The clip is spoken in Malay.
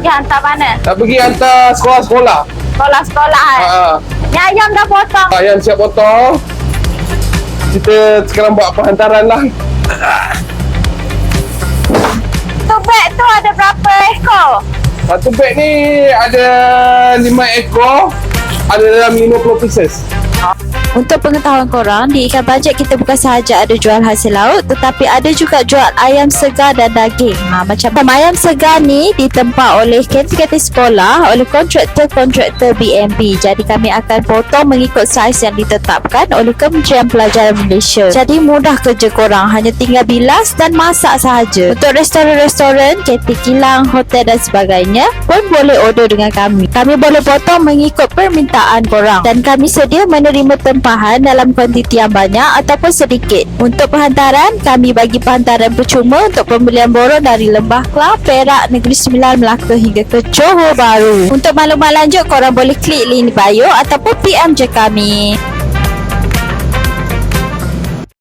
pergi hantar mana? Nak pergi hantar sekolah-sekolah. Sekolah-sekolah Ni ayam dah potong. Ayam siap potong. Kita sekarang buat penghantaran lah. Tu beg tu ada berapa ekor? Satu beg ni ada 5 ekor. Ada dalam 50 pieces. Untuk pengetahuan korang, di Ikan Bajet kita bukan sahaja ada jual hasil laut, tetapi ada juga jual ayam segar dan daging. Macam ayam segar ni ditempa oleh kantin-kantin sekolah oleh kontraktor BMB. Jadi kami akan potong mengikut saiz yang ditetapkan oleh Kementerian Pelajaran Malaysia. Jadi mudah kerja korang, hanya tinggal bilas dan masak sahaja. Untuk restoran-restoran, kantin kilang, hotel dan sebagainya pun boleh order dengan kami. Kami boleh potong mengikut permintaan korang dan kami sedia menerima tempahan dalam kuantiti yang banyak ataupun sedikit. Untuk penghantaran, kami bagi penghantaran percuma untuk pembelian borong dari Lembah Kelang, Perak, Negeri Sembilan, Melaka hingga ke Johor Bahru. Untuk maklumat lanjut, korang boleh klik link di bio ataupun PM je kami.